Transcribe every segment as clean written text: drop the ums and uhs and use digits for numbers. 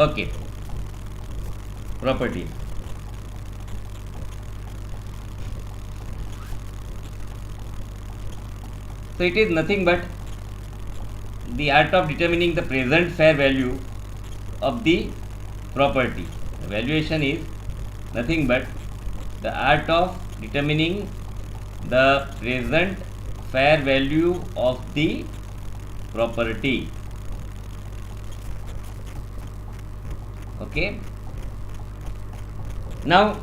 Okay, property. So it is nothing but the art of determining the present fair value of the property. The valuation is nothing but the art of determining the present fair value of the property. Okay. Now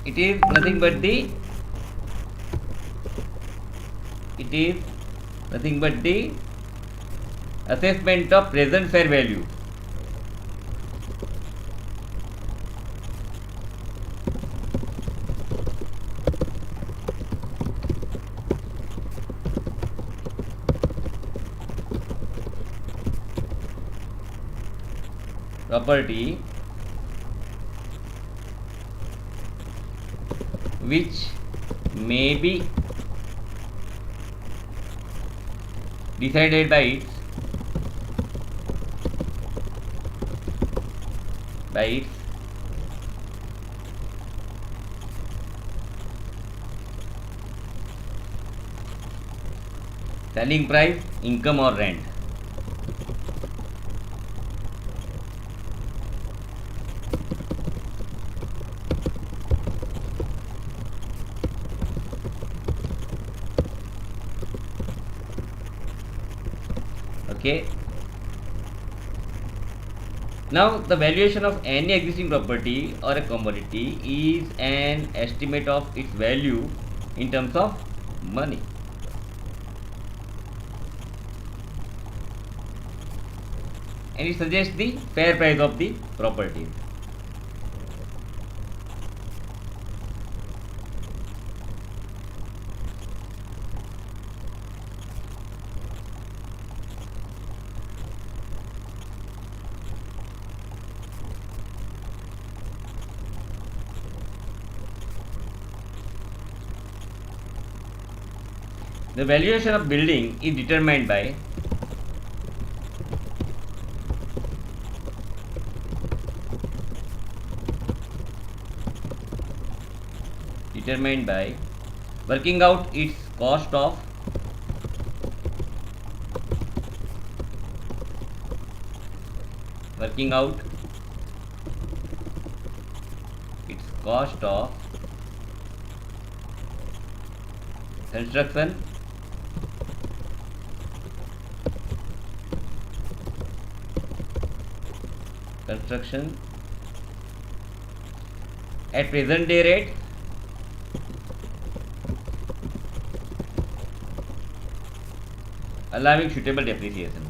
it is nothing but the assessment of present fair value. Property which may be decided by its selling price, income or rent. Okay. Now the valuation of any existing property or a commodity is an estimate of its value in terms of money. And it suggests the fair price of the property. The valuation of building is determined by working out its cost of construction, at present day rate allowing suitable depreciation.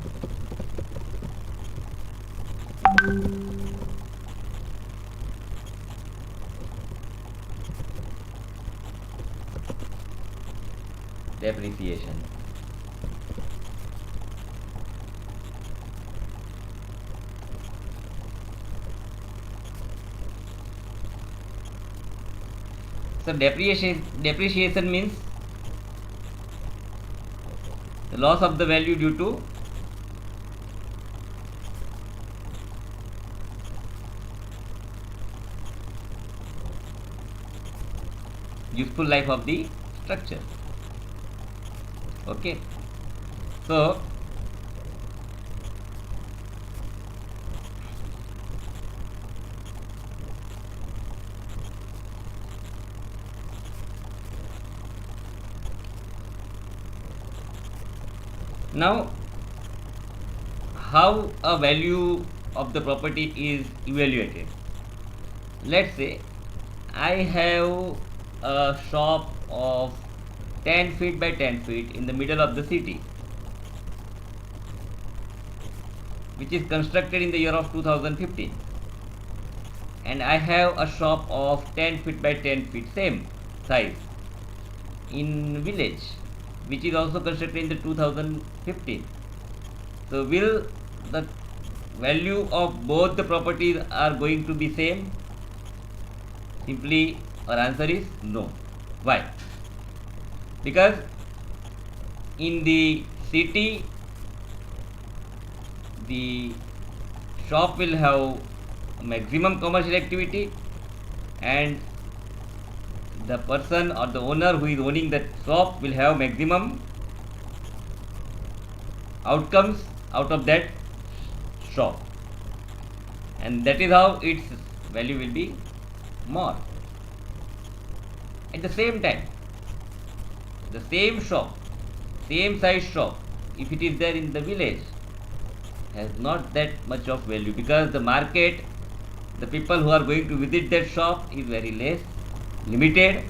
So depreciation means the loss of the value due to useful life of the structure. Okay. So now how a value of the property is evaluated. Let's say I have a shop of 10 feet by 10 feet in the middle of the city, which is constructed in the year of 2015, and I have a shop of 10 feet by 10 feet same size in village, which is also constructed in the 2015. So will the value of both the properties are going to be same? Simply our answer is no. Why? Because in the city, the shop will have maximum commercial activity, and the person or the owner who is owning that shop will have maximum outcomes out of that shop, and that is how its value will be more. At the same time, the same shop, same size shop, if it is there in the village, has not that much of value, because the market, the people who are going to visit that shop is very less, limited.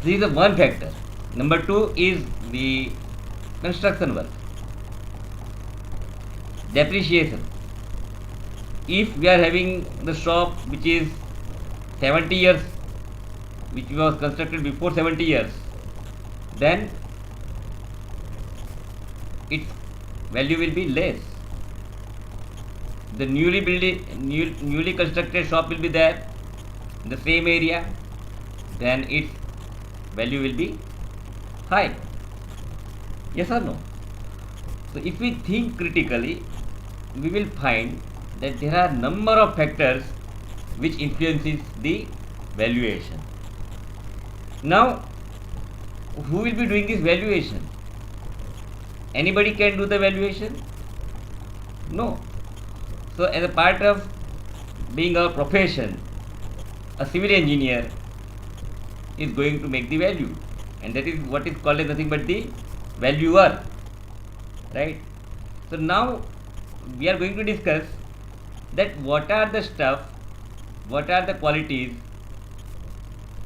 This is the one factor. Number two is the construction work, depreciation. If we are having the shop which is 70 years, which was constructed before 70 years, then its value will be less. The newly constructed shop will be there in the same area, then its value will be high. Yes or no? So if we think critically, we will find that there are number of factors which influences the valuation. Now, who will be doing this valuation? Anybody can do the valuation? No. So as a part of being our profession, a civil engineer is going to make the value, and that is what is called as nothing but the valuer, right? So now we are going to discuss that what are the stuff, what are the qualities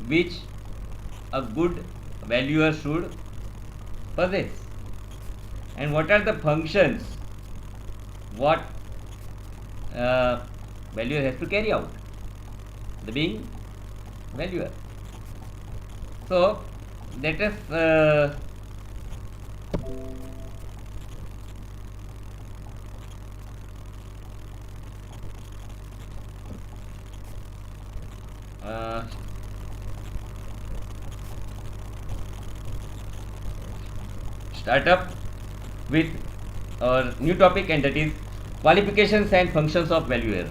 which a good valuer should possess, and what are the functions what valuer has to carry out, the being valuer. So let us start up with our new topic, and that is qualifications and functions of valuer.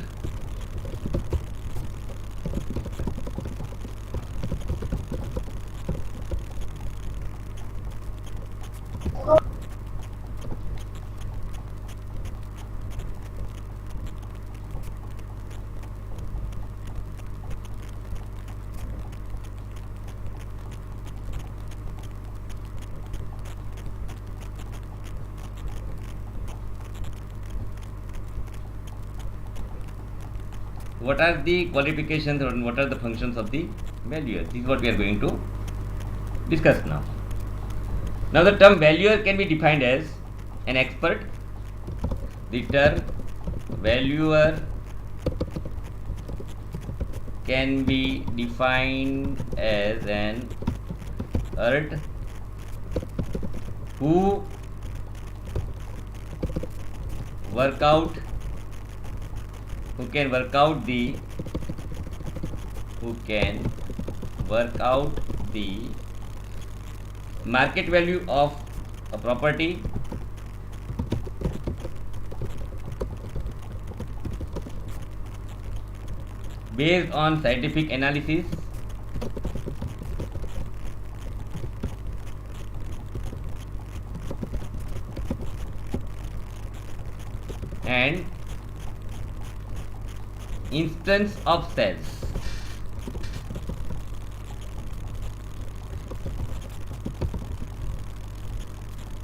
What are the qualifications and what are the functions of the valuer? This is what we are going to discuss now. Now the term valuer can be defined as an expert. The term valuer can be defined as an expert who can work out the market value of a property based on scientific analysis and instance of sales.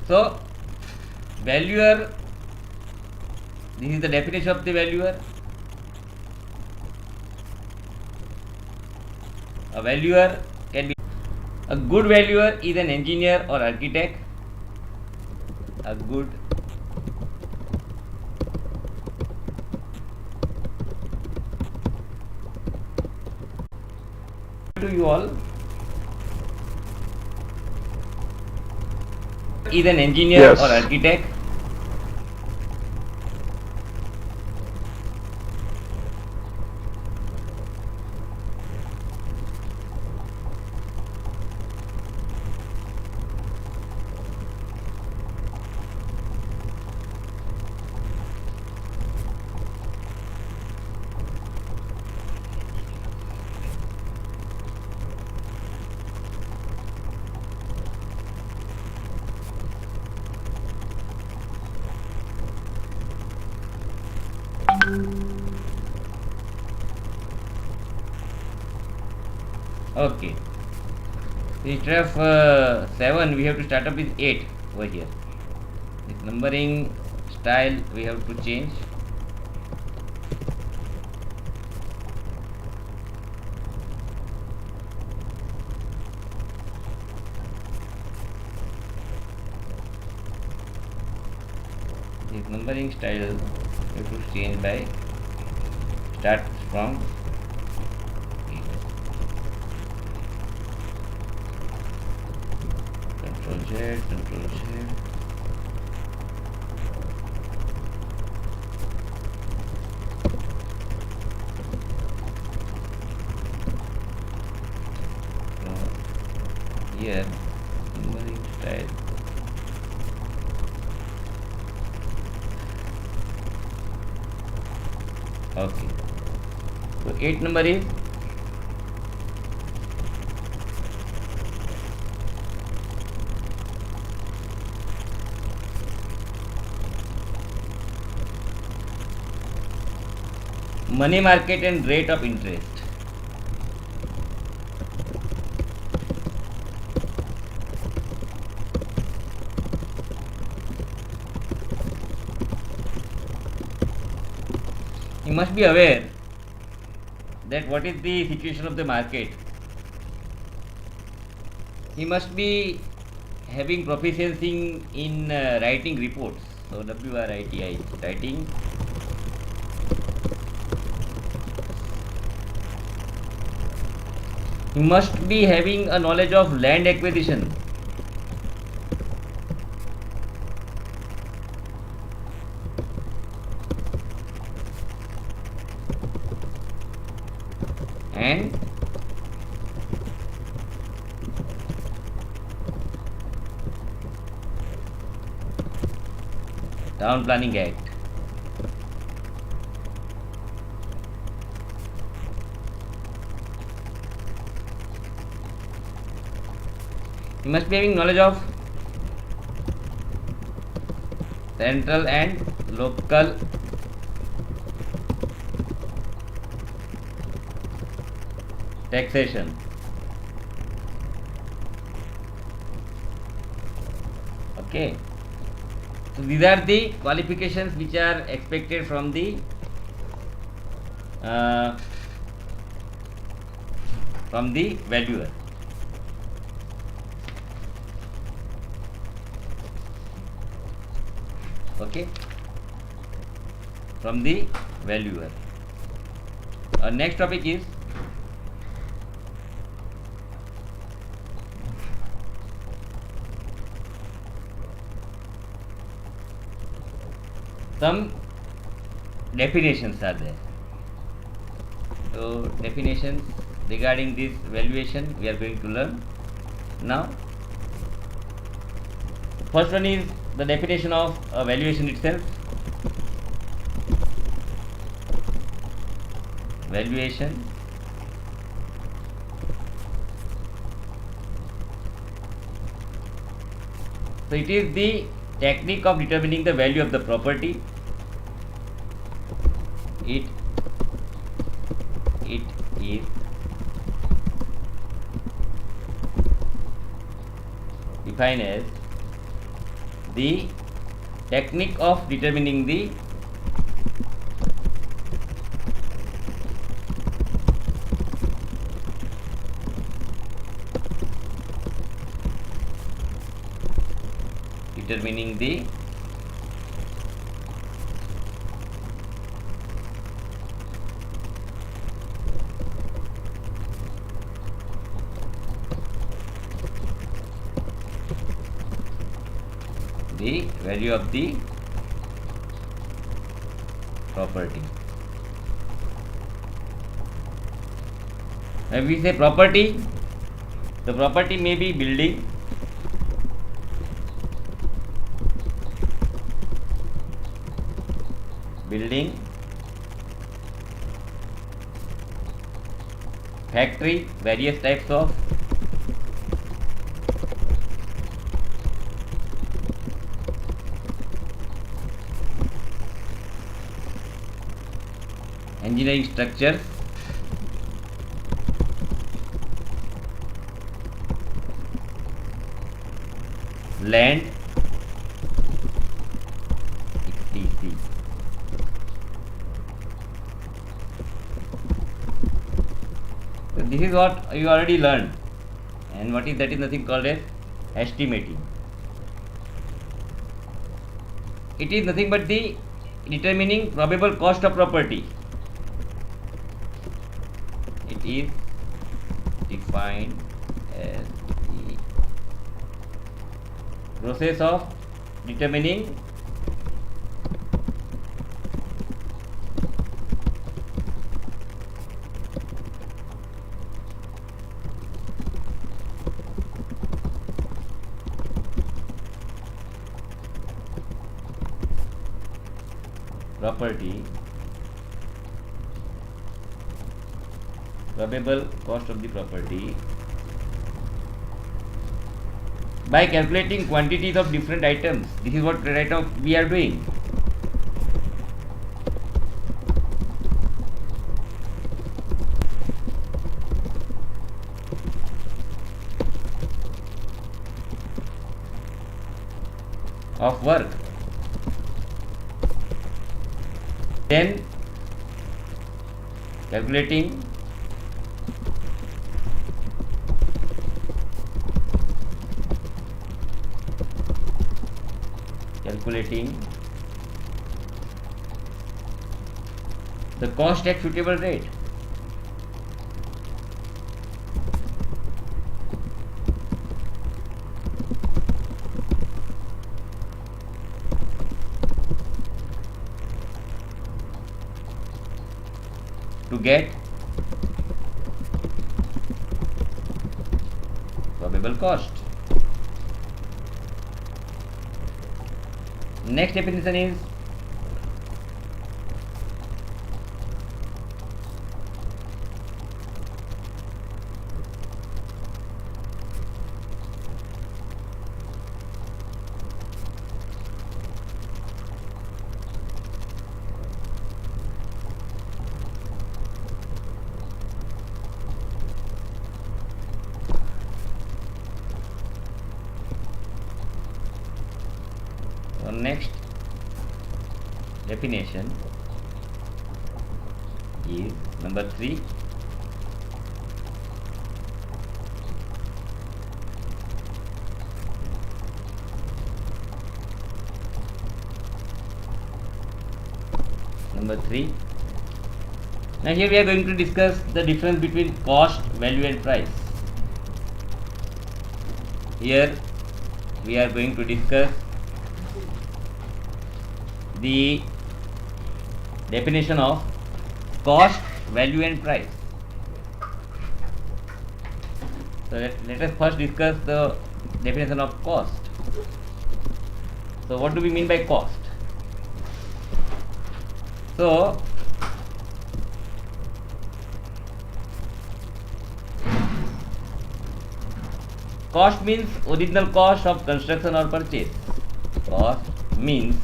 So valuer, this is the definition of the valuer. A valuer can be, a good valuer is an engineer or architect. A good to you all is an engineer Yes. or architect. Okay. Instead of 7, we have to start up with 8 over here. This numbering style we have to change. This numbering style we have to change by start from 8. Control Z, Control Z. Here numbering style okay. So 8 number is money market and rate of interest. You must be aware that what is the situation of the market. He must be having proficiency in writing reports. So WRITI, writing he must be having a knowledge of land acquisition. And Town Planning Act. You must be having knowledge of central and local taxation. Okay. So these are the qualifications which are expected from the valuer. Okay, from the valuer. Our next topic is some definitions are there. So definitions regarding this valuation we are going to learn now. First one is the definition of a valuation itself. Valuation so it is the technique of determining the value of the property. It is defined as the technique of determining the value of the property. When we say property, the property may be building, factory, various types of engineering structures, land etc. So this is what you already learned, and what is that is nothing called as estimating. It is nothing but the determining probable cost of property. It is defined as the process of determining property probable cost of the property by calculating quantities of different items. This is what right now we are doing. Of work. Then calculating the cost at suitable rate. To get probable cost. Next definition is next definition is number 3. Now here we are going to discuss the difference between cost, value and price. Here we are going to discuss the definition of cost, value and price. So let us first discuss the definition of cost. So what do we mean by cost? So cost means original cost of construction or purchase. Cost means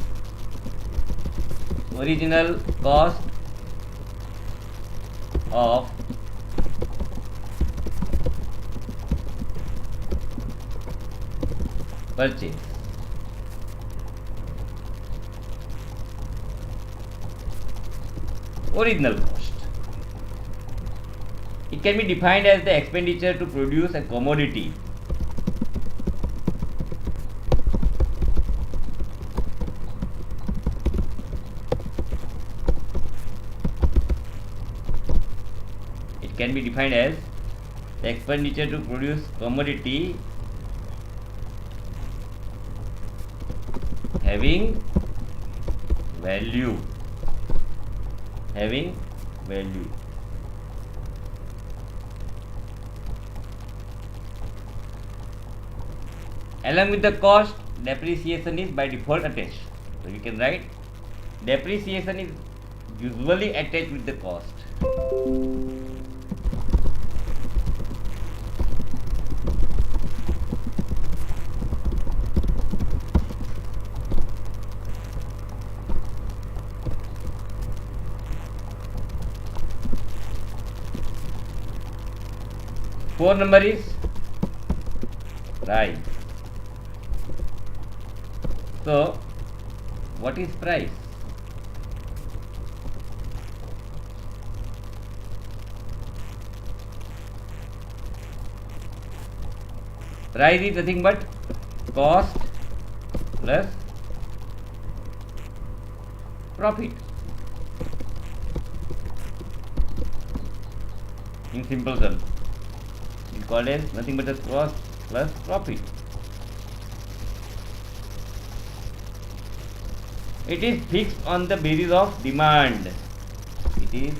original cost of purchase. Original cost. It can be defined as the expenditure to produce a commodity. Can be defined as the expenditure to produce commodity having value. Along with the cost, depreciation is by default attached. So we can write depreciation is usually attached with the cost. Fourth number is price. So what is price? Price is nothing but cost plus profit. In simple terms, it's called as nothing but the cost plus profit. It is fixed on the basis of demand. It is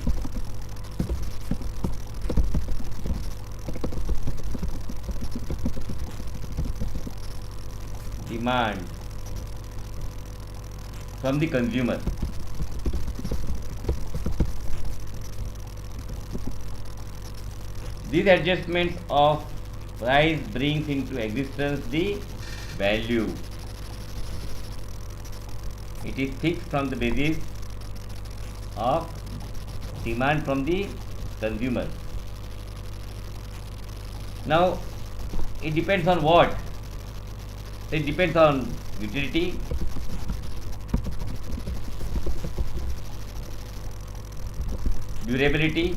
demand from the consumer. These adjustments of price brings into existence the value. It is fixed from the basis of demand from the consumer. Now it depends on what? It depends on utility, durability,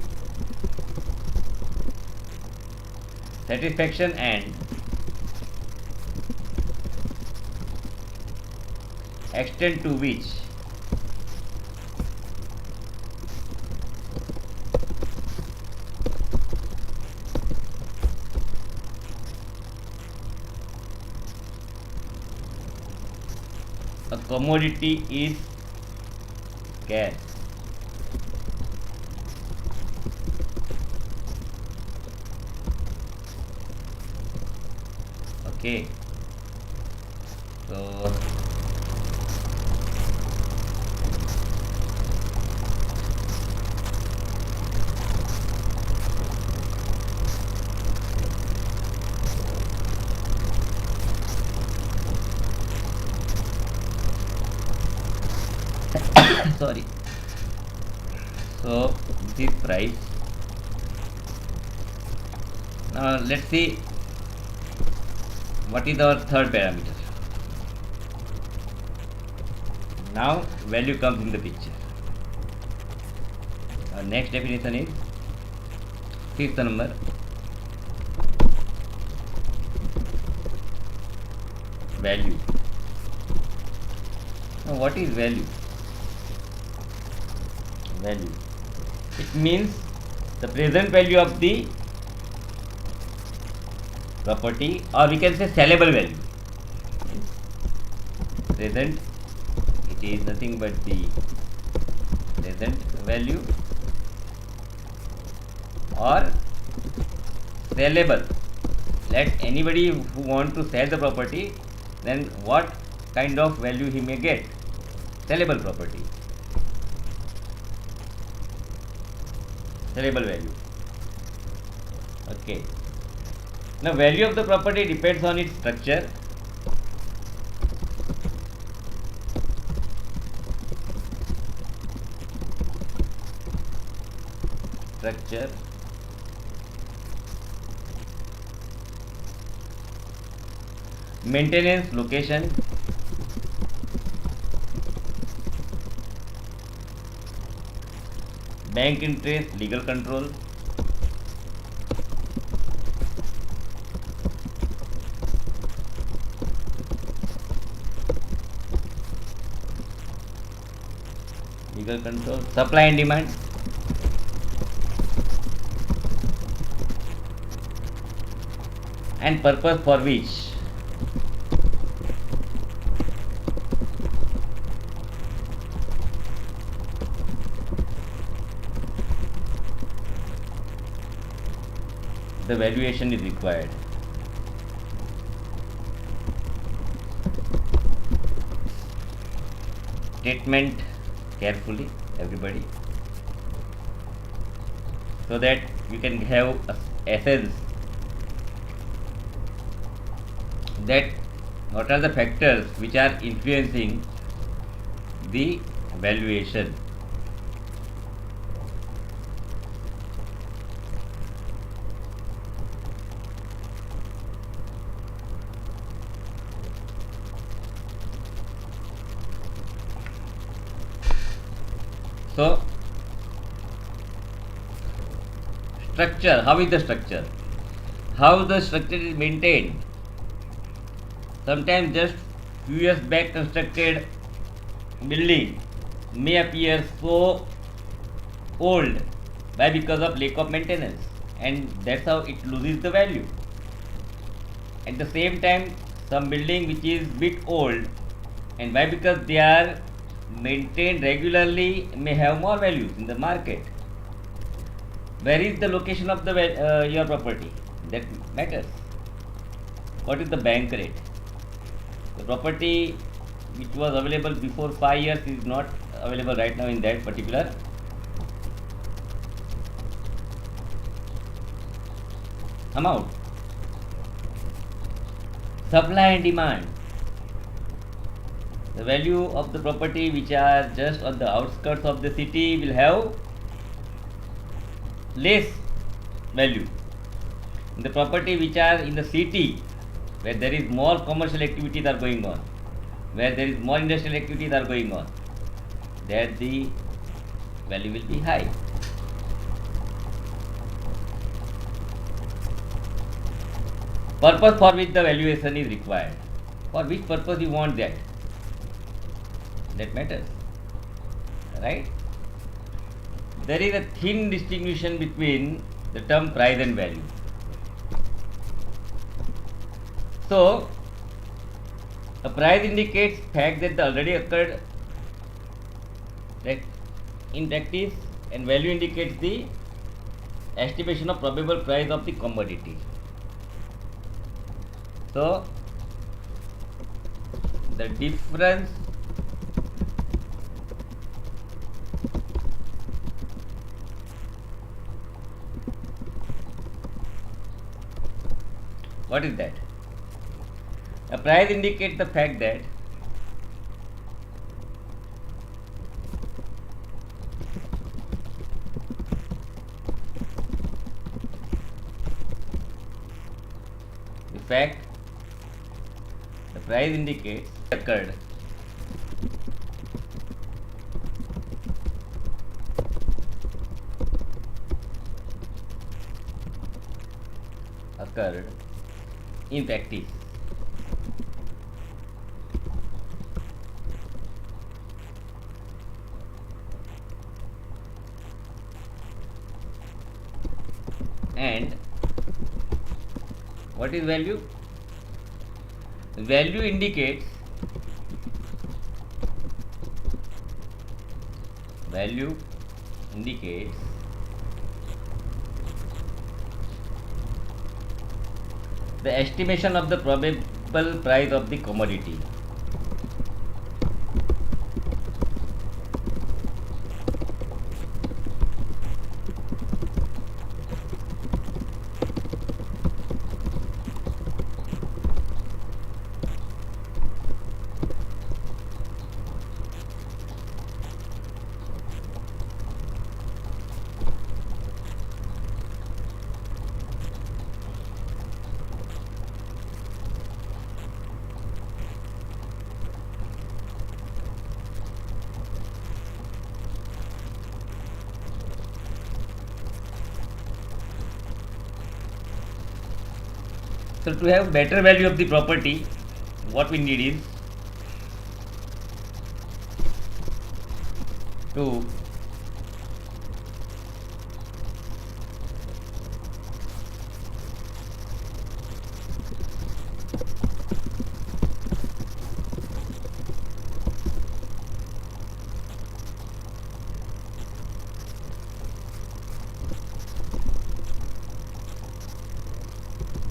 satisfaction, and extent to which a commodity is scarce. Okay, so sorry. So this is price. Now let's see what is our third parameter. Now value comes in the picture. Our next definition is fifth number. Value. Now what is value? Value. It means the present value of the property, or we can say sellable value. Present, it is nothing but the present value, or sellable. Let anybody who want to sell the property, then what kind of value he may get? Sellable property. Sellable value. Okay. Now value of the property depends on its structure, maintenance, location, bank interest, legal control, supply and demand, and purpose for which the valuation is required. Statement carefully, everybody, so that you can have a essence that what are the factors which are influencing the valuation. So structure, how is the structure? How the structure is maintained? Sometimes just few years back constructed building may appear so old by because of lack of maintenance, and that's how it loses the value. At the same time, some building which is bit old, and why, because they are maintained regularly, may have more values in the market. Where is the location of the your property? That matters. What is the bank rate? The property which was available before 5 years is not available right now in that particular amount. Supply and demand. The value of the property which are just on the outskirts of the city will have less value. The property which are in the city, where there is more commercial activities are going on, where there is more industrial activities are going on, there the value will be high. Purpose for which the valuation is required. For which purpose you want that? That matters, right? There is a thin distinction between the term price and value. So, a price indicates fact that the already occurred in practice, and value indicates the estimation of probable price of the commodity. So, the difference what is that? A price indicates the fact that the price indicates occurred in practice. And what is value? Value indicates the estimation of the probable price of the commodity. So to have better value of the property, what we need is to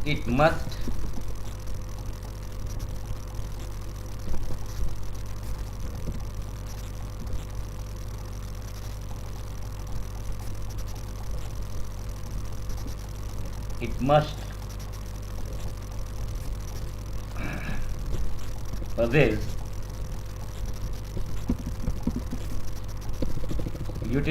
it must possess